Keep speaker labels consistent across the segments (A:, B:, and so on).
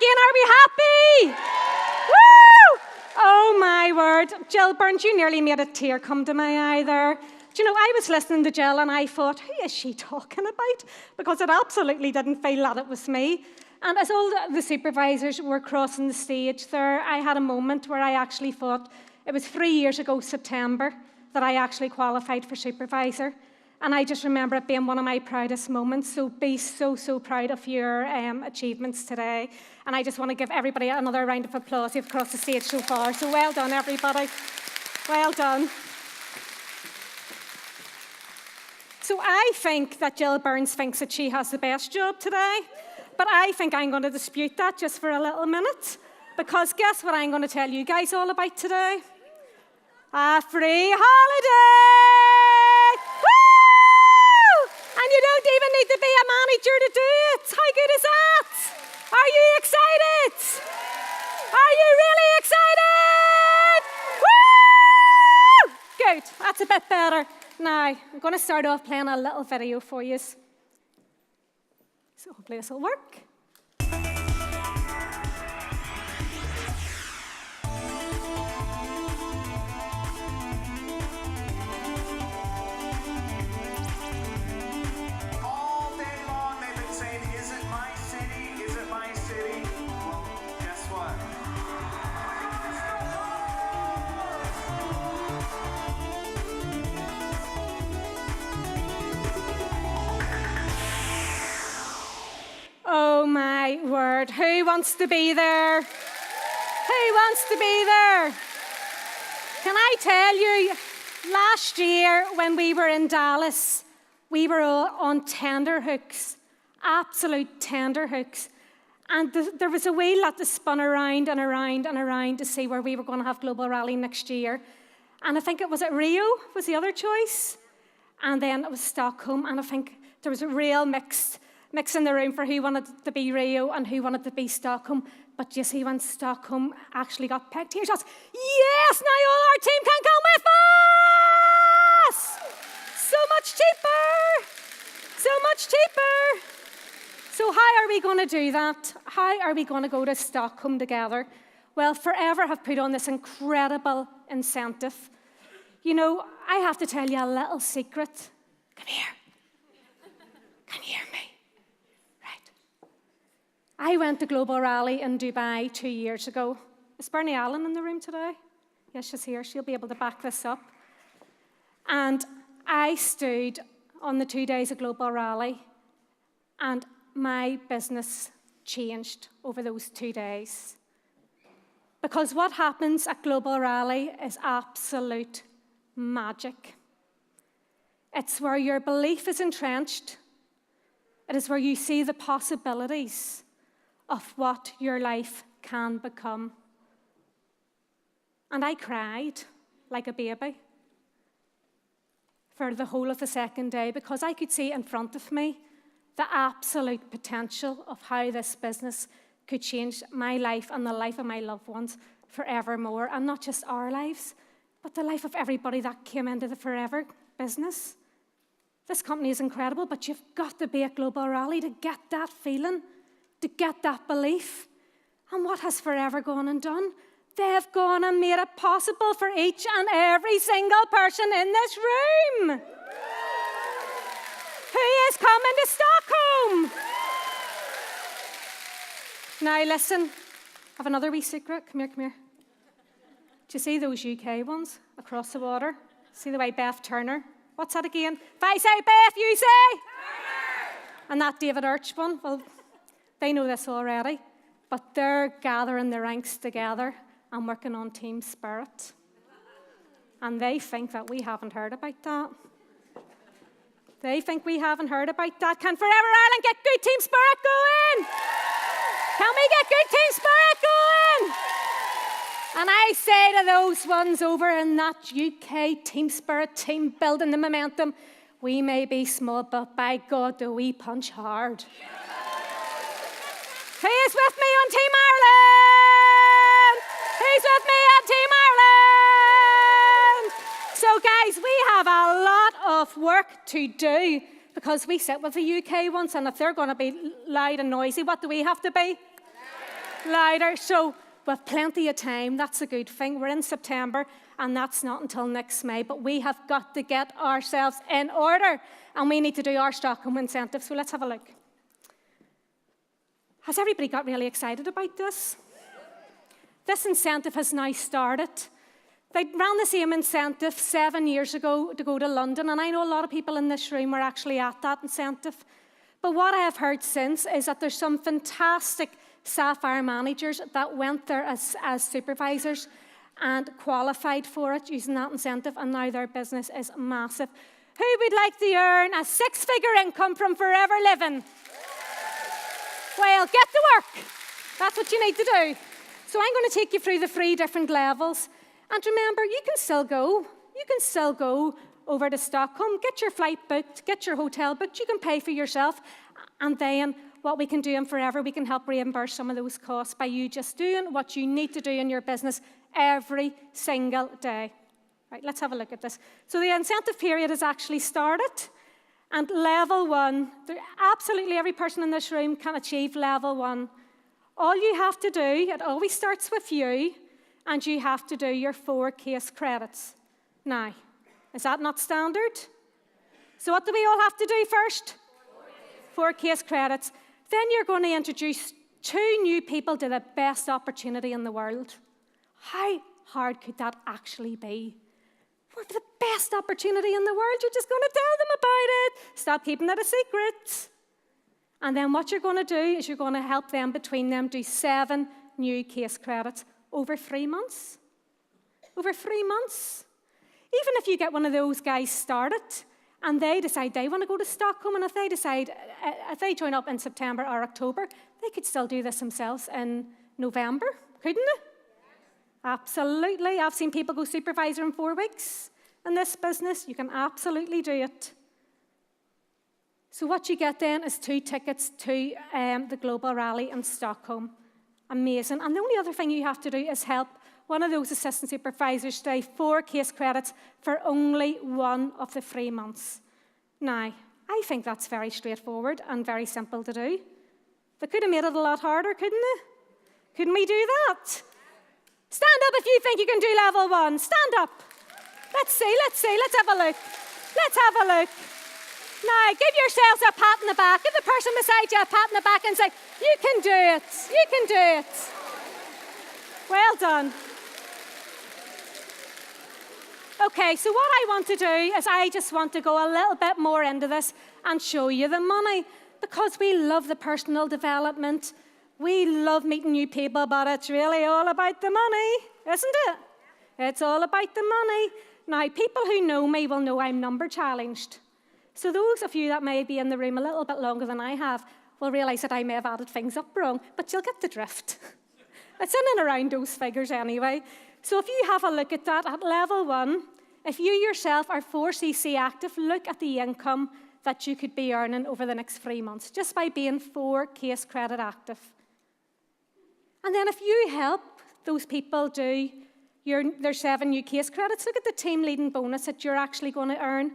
A: again. Are we happy? Woo! Oh my word. Jill Burns, you nearly made a tear come to my eye there. Do you know, I was listening to Jill and I thought, who is she talking about? Because it absolutely didn't feel that it was me. And as all the supervisors were crossing the stage there, I had a moment where I actually thought, it was 3 years ago, September, that I actually qualified for supervisor. And I just remember it being one of my proudest moments. So be so, so proud of your achievements today. And I just want to give everybody another round of applause. You've crossed the stage so far. So well done, everybody. Well done. So I think that Jill Burns thinks that she has the best job today. But I think I'm going to dispute that just for a little minute. Because guess what I'm going to tell you guys all about today? A free holiday! Woo! And you don't even need to be a manager to do it. How good is that? Are you excited? Are you really excited? Woo! Good, that's a bit better. Now, I'm going to start off playing a little video for you. So hopefully this will work. Oh my word, who wants to be there? Who wants to be there? Can I tell you, last year when we were in Dallas, we were all on tenterhooks, absolute tenterhooks. And there was a wheel that spun around and around and around to see where we were going to have Global Rally next year. And I think it was Rio was the other choice. And then it was Stockholm, and I think there was a real mix in the room for who wanted to be Rio and who wanted to be Stockholm. But you see, when Stockholm actually got picked, here's us. Yes, now all our team can come with us! So much cheaper! So much cheaper! So how are we going to do that? How are we going to go to Stockholm together? Well, Forever have put on this incredible incentive. You know, I have to tell you a little secret. Come here. Can you hear me? I went to Global Rally in Dubai 2 years ago. Is Bernie Allen in the room today? Yes, she's here. She'll be able to back this up. And I stood on the 2 days of Global Rally, and my business changed over those 2 days. Because what happens at Global Rally is absolute magic. It's where your belief is entrenched. It is where you see the possibilities of what your life can become. And I cried like a baby for the whole of the second day because I could see in front of me the absolute potential of how this business could change my life and the life of my loved ones forevermore. And not just our lives, but the life of everybody that came into the Forever business. This company is incredible, but you've got to be at Global Rally to get that feeling, to get that belief. And what has Forever gone and done? They've gone and made it possible for each and every single person in this room. Who is coming to Stockholm? Now listen, I have another wee secret. Come here, come here. Do you see those UK ones across the water? See the way Beth Turner? What's that again? If I say Beth, you say? Turner! And that David Arch one, well, they know this already, but they're gathering the ranks together and working on team spirit. And they think that we haven't heard about that. They think we haven't heard about that. Can Forever Ireland get good team spirit going? Can we get good team spirit going? And I say to those ones over in that UK team spirit team building the momentum, we may be small, but by God do we punch hard. Who is with me on Team Ireland? Who's with me on Team Ireland? So guys, we have a lot of work to do because we sit with the UK ones, and if they're going to be loud and noisy, what do we have to be? Louder. So we've plenty of time. That's a good thing. We're in September, and that's not until next May. But we have got to get ourselves in order, and we need to do our Stockholm Incentive. So let's have a look. Has everybody got really excited about this? This incentive has now started. They ran the same incentive 7 years ago to go to London, and I know a lot of people in this room were actually at that incentive. But what I have heard since is that there's some fantastic Sapphire managers that went there as supervisors and qualified for it using that incentive, and now their business is massive. Who would like to earn a 6-figure income from forever living? Well, get to work. That's what you need to do. So I'm going to take you through the 3 different levels. And remember, you can still go. You can still go over to Stockholm, get your flight booked, get your hotel booked. You can pay for yourself. And then what we can do in Forever, we can help reimburse some of those costs by you just doing what you need to do in your business every single day. Right, let's have a look at this. So the incentive period has actually started. And level 1, absolutely every person in this room can achieve level 1. All you have to do, it always starts with you, and you have to do your 4 case credits. Now, is that not standard? So what do we all have to do first? 4 case credits. Then you're going to introduce 2 new people to the best opportunity in the world. How hard could that actually be? For the best opportunity in the world, you're just going to tell them about it. Stop keeping it a secret. And then what you're going to do is you're going to help them, between them, do 7 new case credits over 3 months. Over 3 months. Even if you get one of those guys started and they decide they want to go to Stockholm, and if they join up in September or October, they could still do this themselves in November, couldn't they? Absolutely. I've seen people go supervisor in 4 weeks in this business. You can absolutely do it. So what you get then is 2 tickets to the Global Rally in Stockholm. Amazing. And the only other thing you have to do is help one of those assistant supervisors do 4 case credits for only 1 of the 3 months. Now, I think that's very straightforward and very simple to do. They could have made it a lot harder, couldn't they? Couldn't we do that? Stand up if you think you can do level 1. Stand up. Let's see. Let's have a look. Let's have a look. Now, give yourselves a pat on the back. Give the person beside you a pat on the back and say, you can do it. You can do it. Well done. Okay, so what I want to do is I just want to go a little bit more into this and show you the money, because we love the personal development. We love meeting new people, but it's really all about the money, isn't it? It's all about the money. Now, people who know me will know I'm number challenged. So those of you that may be in the room a little bit longer than I have will realise that I may have added things up wrong, but you'll get the drift. It's in and around those figures anyway. So if you have a look at that, at level 1, if you yourself are 4cc active, look at the income that you could be earning over the next 3 months, just by being 4 case credit active. And then if you help those people do their 7 new case credits, look at the team leading bonus that you're actually going to earn.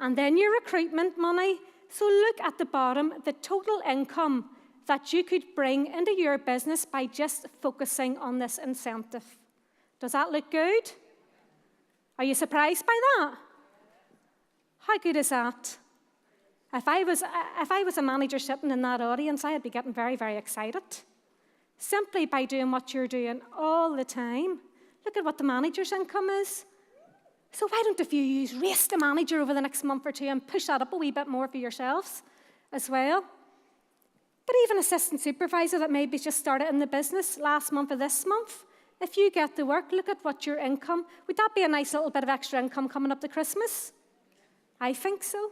A: And then your recruitment money. So look at the bottom, the total income that you could bring into your business by just focusing on this incentive. Does that look good? Are you surprised by that? How good is that? If I was a manager sitting in that audience, I'd be getting very, very excited. Simply by doing what you're doing all the time. Look at what the manager's income is. So why don't if you race the manager over the next month or 2 and push that up a wee bit more for yourselves as well? But even assistant supervisor that maybe just started in the business last month or this month, if you get the work, look at what your income, would that be a nice little bit of extra income coming up to Christmas? I think so.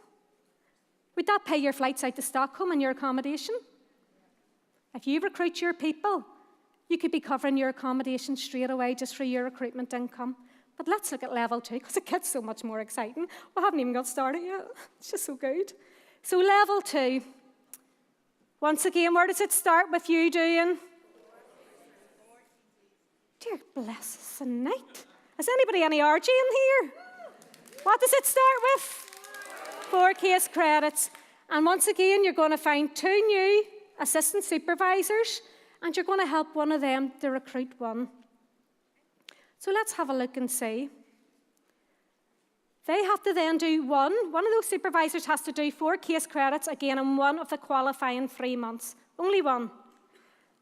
A: Would that pay your flights out to Stockholm and your accommodation? If you recruit your people, you could be covering your accommodation straight away just for your recruitment income. But let's look at level 2, because it gets so much more exciting. We haven't even got started yet. It's just so good. So level 2. Once again, where does it start with you doing? Dear bless us tonight. Has anybody any RG in here? What does it start with? 4 case credits. And once again, you're going to find 2 new assistant supervisors. and you're going to help one of them to recruit one. So let's have a look and see. They have to then do one of those supervisors has to do 4 case credits again in one of the qualifying 3 months. Only one.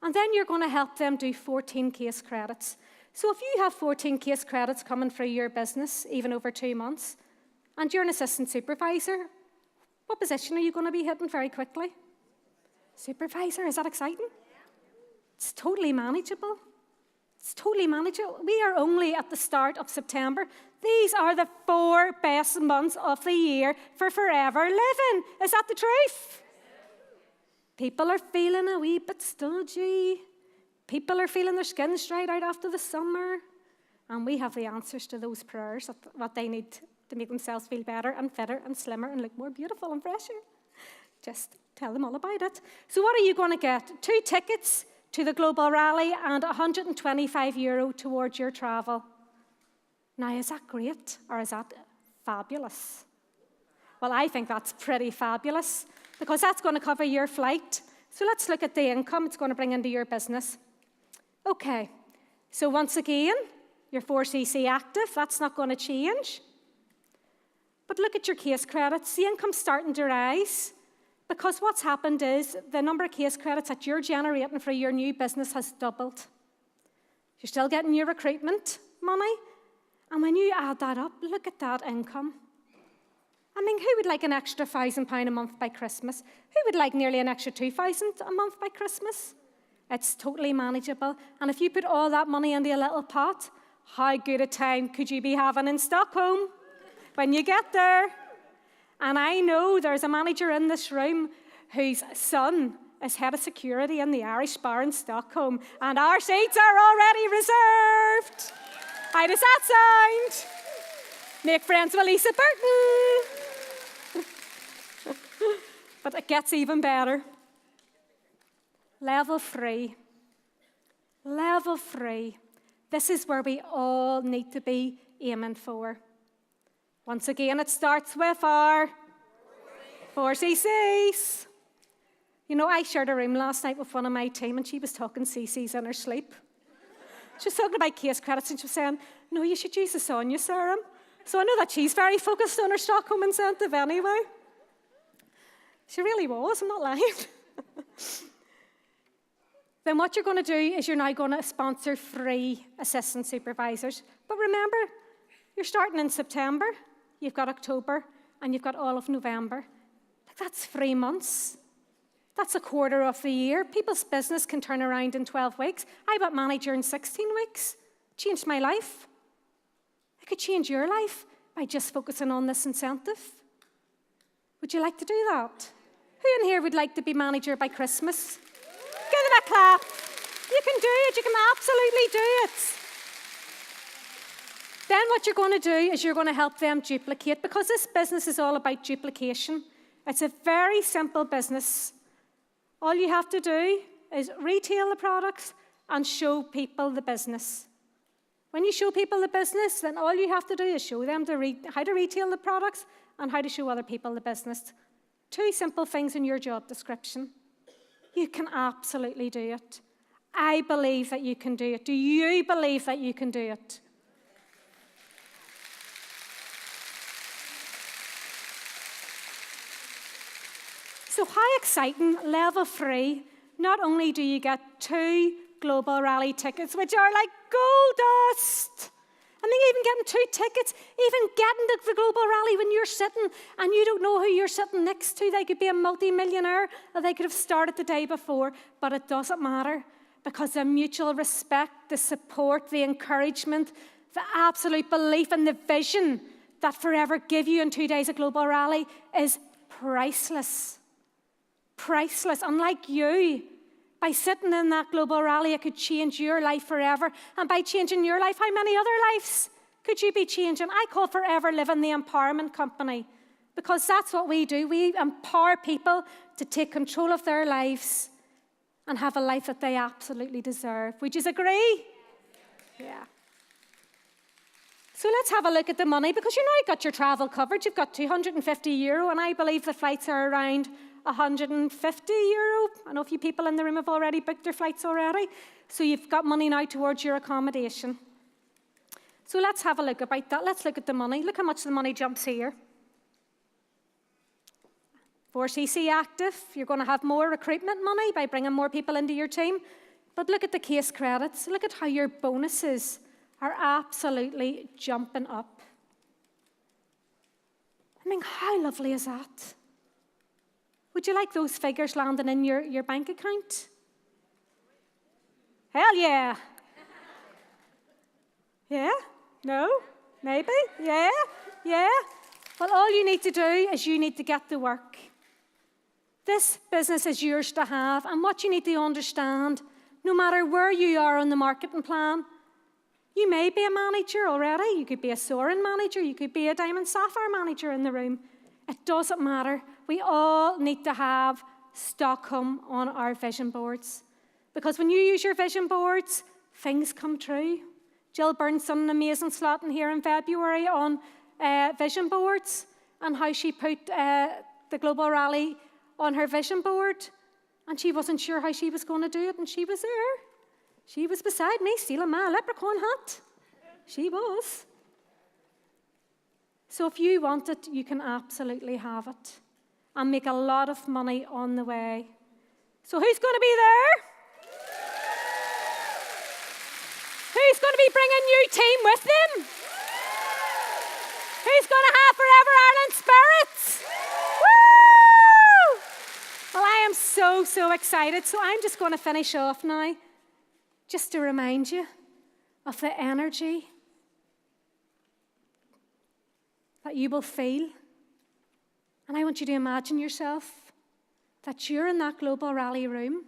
A: And then you're going to help them do 14 case credits. So if you have 14 case credits coming through your business, even over 2 months, and you're an assistant supervisor, what position are you going to be hitting very quickly? Supervisor, is that exciting? It's totally manageable. It's totally manageable. We are only at the start of September. These are the 4 best months of the year for forever living. Is that the truth? People are feeling a wee bit stodgy. People are feeling their skin dried out after the summer. And we have the answers to those prayers, what they need to make themselves feel better and fitter and slimmer and look more beautiful and fresher. Just tell them all about it. So what are you going to get? 2 tickets to the Global Rally and €125 towards your travel. Now, is that great or is that fabulous? Well, I think that's pretty fabulous because that's going to cover your flight. So let's look at the income it's going to bring into your business. Okay, so once again, you're 4cc active. That's not going to change. But look at your case credits. The income's starting to rise. Because what's happened is the number of case credits that you're generating for your new business has doubled. You're still getting your recruitment money. And when you add that up, look at that income. I mean, who would like an extra £1,000 a month by Christmas? Who would like nearly an extra £2,000 a month by Christmas? It's totally manageable. And if you put all that money into a little pot, how good a time could you be having in Stockholm when you get there? And I know there's a manager in this room whose son is head of security in the Irish bar in Stockholm, and our seats are already reserved. How does that sound? Make friends with Lisa Burton. But it gets even better. Level 3. Level 3. This is where we all need to be aiming for. Once again, it starts with our 4CCs. You know, I shared a room last night with one of my team, and she was talking CCs in her sleep. She was talking about case credits, and she was saying, no, you should use the Sonia serum. So I know that she's very focused on her Stockholm Incentive anyway. She really was, I'm not lying. Then what you're going to do is you're now going to sponsor 3 assistant supervisors. But remember, you're starting in September. You've got October, and you've got all of November. That's 3 months. That's a quarter of the year. People's business can turn around in 12 weeks. I got manager in 16 weeks. Changed my life. I could change your life by just focusing on this incentive. Would you like to do that? Who in here would like to be manager by Christmas? Give them a clap. You can do it. You can absolutely do it. Then what you're going to do is you're going to help them duplicate, because this business is all about duplication. It's a very simple business. All you have to do is retail the products and show people the business. When you show people the business, then all you have to do is show them how to retail the products and how to show other people the business. 2 simple things in your job description. You can absolutely do it. I believe that you can do it. Do you believe that you can do it? So how exciting, level 3, not only do you get 2 Global Rally tickets, which are like gold dust. I mean, even getting 2 tickets, even getting to the Global Rally when you're sitting and you don't know who you're sitting next to. They could be a multi-millionaire or they could have started the day before, but it doesn't matter because the mutual respect, the support, the encouragement, the absolute belief and the vision that Forever give you in 2 days of Global Rally is priceless. Priceless. Unlike you, by sitting in that Global Rally, it could change your life forever. And by changing your life, how many other lives could you be changing? I call Forever Living the Empowerment Company because that's what we do. We empower people to take control of their lives and have a life that they absolutely deserve. Would you agree? Yeah. So let's have a look at the money, because you now got your travel covered. You've got €250, and I believe the flights are around €150. I know a few people in the room have already booked their flights already. So you've got money now towards your accommodation. So let's have a look about that. Let's look at the money. Look how much the money jumps here. For CC Active, you're going to have more recruitment money by bringing more people into your team. But look at the case credits. Look at how your bonuses are absolutely jumping up. I mean, how lovely is that? Would you like those figures landing in your bank account? Hell yeah. Yeah? No? Maybe? Yeah? Yeah? Well, all you need to do is you need to get to work. This business is yours to have, and what you need to understand, no matter where you are on the marketing plan, you may be a manager already, you could be a soaring manager, you could be a diamond sapphire manager in the room. It doesn't matter. We all need to have Stockholm on our vision boards. Because when you use your vision boards, things come true. Jill Burns done an amazing slot in here in February on vision boards and how she put the Global Rally on her vision board. And she wasn't sure how she was going to do it, and she was there. She was beside me, stealing my leprechaun hat. She was. So if you want it, you can absolutely have it and make a lot of money on the way. So who's going to be there? Who's going to be bringing a new team with them? Who's going to have Forever Ireland spirits? Woo! Well, I am so excited. So I'm just going to finish off now, just to remind you of the energy that you will feel. And I want you to imagine yourself that you're in that Global Rally room,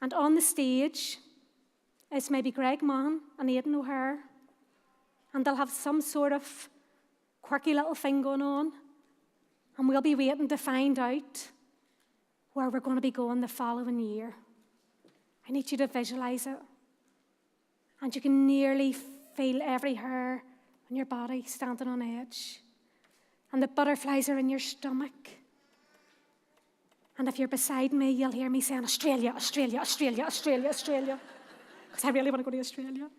A: and on the stage is maybe Greg Mann and Aidan O'Hare, and they'll have some sort of quirky little thing going on, and we'll be waiting to find out where we're going to be going the following year. I need you to visualize it, and you can nearly feel every hair on your body standing on edge, and the butterflies are in your stomach. And if you're beside me, you'll hear me saying, Australia, Australia, Australia, Australia, Australia. Because I really want to go to Australia.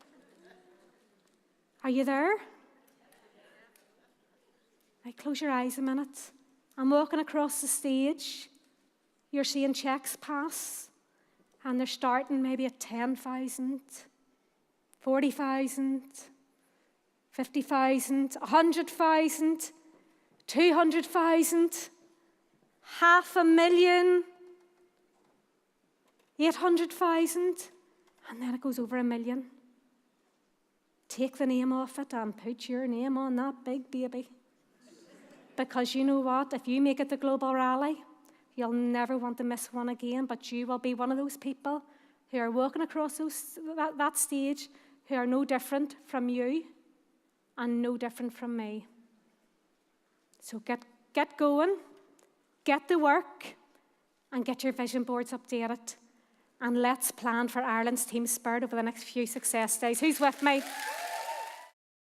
A: Are you there? Right, close your eyes a minute. I'm walking across the stage. You're seeing checks pass. And they're starting maybe at 10,000, 40,000, 50,000, 100,000, 200,000, 500,000, 800,000, and then it goes over 1 million. Take the name off it and put your name on that big baby. Because you know what? If you make it the Global Rally, you'll never want to miss one again, but you will be one of those people who are walking across that stage who are no different from you and no different from me. So get going, get to work, and get your vision boards updated. And let's plan for Ireland's team spirit over the next few success days. Who's with me?